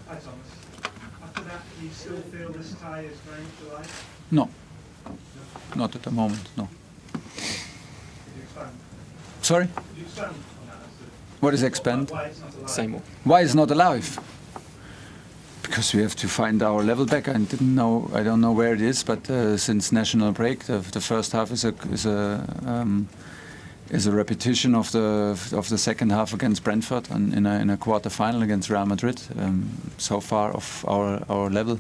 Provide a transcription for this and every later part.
Hi Thomas. After that, do you still feel this tie is very much alive? No, not at the moment, no. Could you expand? Sorry? Could you expand on that? What is expand? Why it's not alive? Say more. Why it's not alive? Because we have to find our level back. I don't know where it is, but since national break, the first half is a repetition of the second half against Brentford and in a quarter final against Real Madrid. So far of our level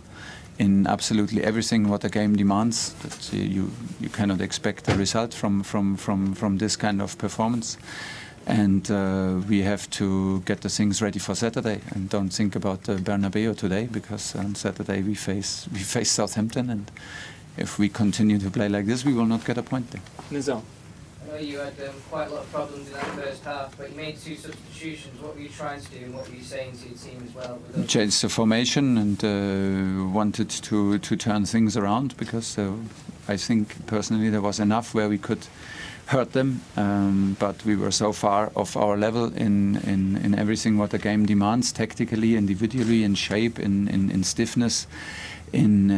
in absolutely everything what the game demands. That you cannot expect a result from this kind of performance. And we have to get the things ready for Saturday and don't think about Bernabeu today, because on Saturday we face Southampton, and if we continue to play like this, we will not get a point there. Nizar. I know you had quite a lot of problems in that first half, but you made 2 substitutions. What were you trying to do, and what were you saying to your team as well? Changed the formation and wanted to turn things around, because I think personally there was enough where we could hurt them, but we were so far off our level in everything what the game demands, tactically, individually, in shape, in stiffness, in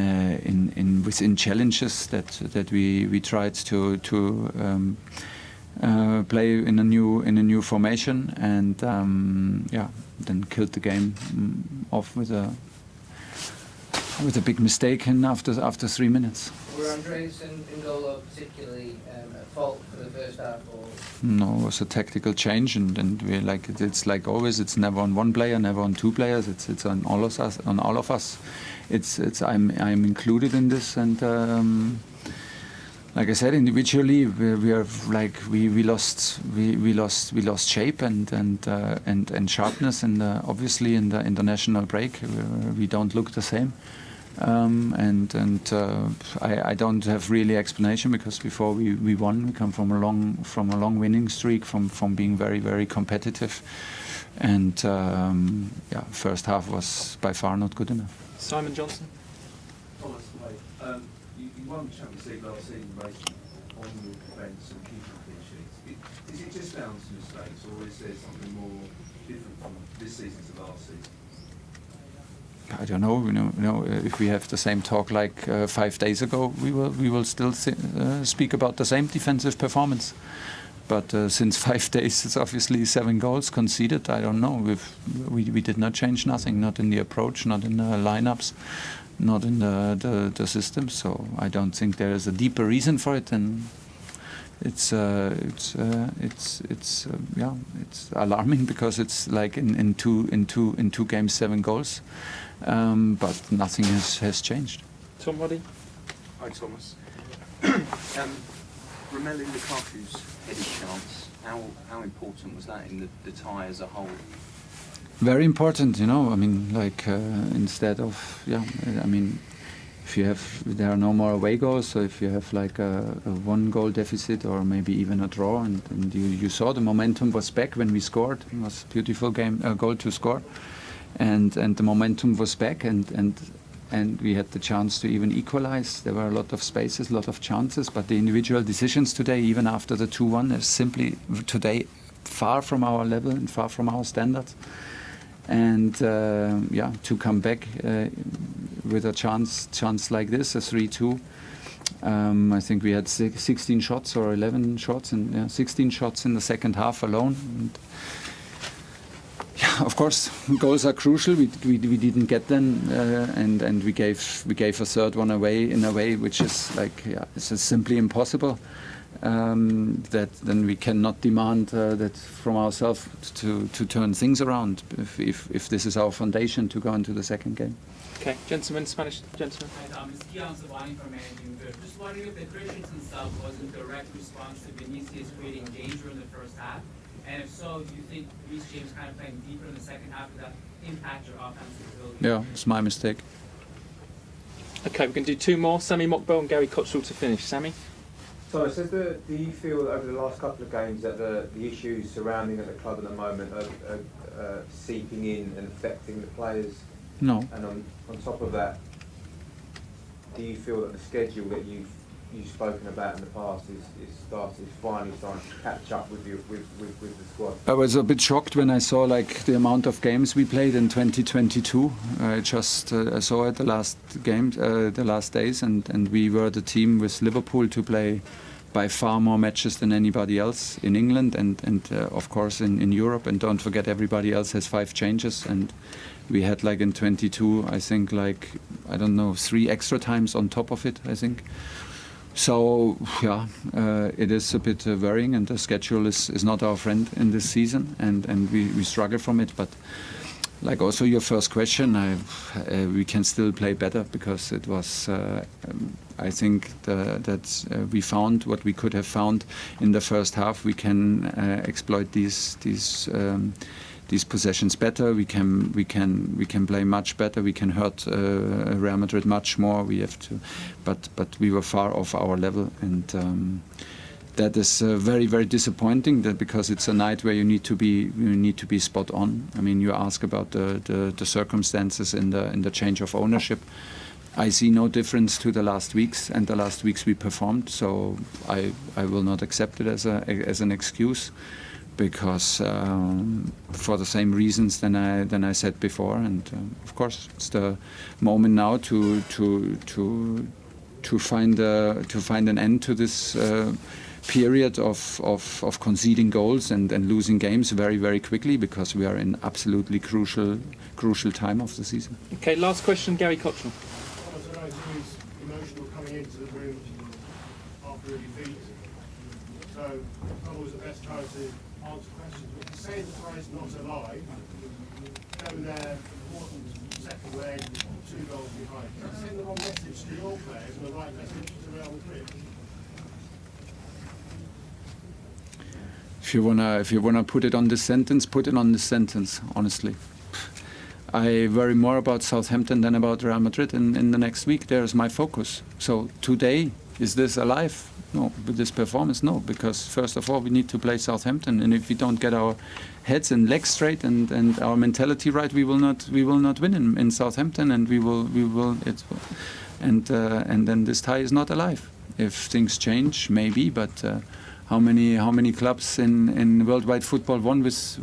within challenges that we tried to play in a new formation, and then killed the game off with a big mistake after 3 minutes. Were Andreas and N'Golo particularly at fault for the first half? Or? No, it was a tactical change, and we it's like always. It's never on one player, never on 2 players. It's on all of us. On all of us. I'm included in this, and like I said, individually we lost shape and sharpness, and obviously in the international break we don't look the same. I don't have really explanation, because before we won, we come from a long winning streak, from being very, very competitive, and first half was by far not good enough. Simon Johnson. Thomas, you won the Champions League last season based on your defence and keeping clean sheets. Is it just down to mistakes, or is there something more different from this season to last season? I don't know. If we have the same talk like 5 days ago, we will still speak about the same defensive performance. But since 5 days, it's obviously 7 goals conceded. I don't know. We did not change nothing, not in the approach, not in the lineups, not in the system. So I don't think there is a deeper reason for it. And it's alarming, because it's like in two games 7 goals. But nothing has changed. Tom Roddy. Hi Thomas. Romelu Lukaku's headed chance, how important was that in the tie as a whole? Very important, I mean, instead of if you have, there are no more away goals, so if you have like a 1 goal deficit or maybe even a draw, and you saw the momentum was back when we scored. It was a beautiful goal to score, and the momentum was back, and we had the chance to even equalize. There were a lot of spaces, a lot of chances, but the individual decisions today, even after the 2-1, is simply today far from our level and far from our standards. And to come back with a chance like this, a 3-2. I think we had 16 shots or 11 shots, and 16 shots in the second half alone. And of course, goals are crucial. We didn't get them, and we gave a third one away in a way which is it's just simply impossible. That then we cannot demand that from ourselves to turn things around if this is our foundation to go into the second game. Okay, gentlemen, Spanish gentleman. Hi, it's Kian Savani from Managing Good. Just wondering if the Christensen sub was a direct response to Vinicius creating danger in the first half, and if so, do you think Reece James kind of playing deeper in the second half would that impact your offensive ability? Yeah, it's my mistake. Okay, we can do 2 more. Sammy Mockbell and Gary Cottrell to finish. Sammy? So, do you feel that over the last couple of games that the issues surrounding at the club at the moment are seeping in and affecting the players? No. And on top of that, do you feel that the schedule that you've you've spoken about in the past is finally starting to catch up with the squad? I was a bit shocked when I saw like the amount of games we played in 2022. I saw it the last games, the last days, and we were the team with Liverpool to play by far more matches than anybody else in England and of course in Europe. And don't forget, everybody else has 5 changes, and we had like in 22, I think like, I don't know, 3 extra times on top of it, I think. So yeah, it is a bit worrying, and the schedule is not our friend in this season, and we struggle from it. But like also your first question, we can still play better, because it was I think that we found what we could have found in the first half. We can exploit these possessions better. We can play much better. We can hurt Real Madrid much more. We have to, but we were far off our level, and that is very, very disappointing. That because it's a night where you need to be spot on. I mean, you ask about the circumstances in the change of ownership. I see no difference to the last weeks, and the last weeks we performed. So I will not accept it as an excuse, because for the same reasons than I said before. And of course, it's the moment now to find an end to this period of conceding goals and losing games very, very quickly, because we are in absolutely crucial time of the season. Okay, last question, Gary Cottrell. Thomas, I know he was emotional coming into the room after a defeat, so not always the best time to answer questions. But to say the tie is not alive, go there, important second leg, 2 goals behind. Does that send the wrong message to your players and the right message to Real Madrid? If you wanna put it on this sentence, put it on this sentence. Honestly, I worry more about Southampton than about Real Madrid in the next week. There's my focus. So today, is this alive? No. With this performance, no. Because first of all, we need to play Southampton, and if we don't get our heads and legs straight and our mentality right, we will not win in Southampton, and we will. And then this tie is not alive. If things change, maybe, but. How many clubs in worldwide football won with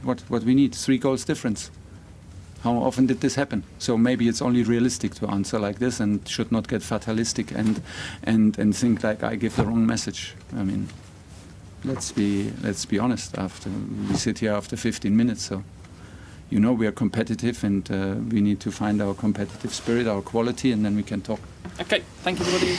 what we need, 3 goals difference? How often did this happen? So maybe it's only realistic to answer like this, and should not get fatalistic and think like I give the wrong message. I mean, let's be honest. After we sit here after 15 minutes, so we are competitive, and we need to find our competitive spirit, our quality, and then we can talk. Okay, thank you, everybody.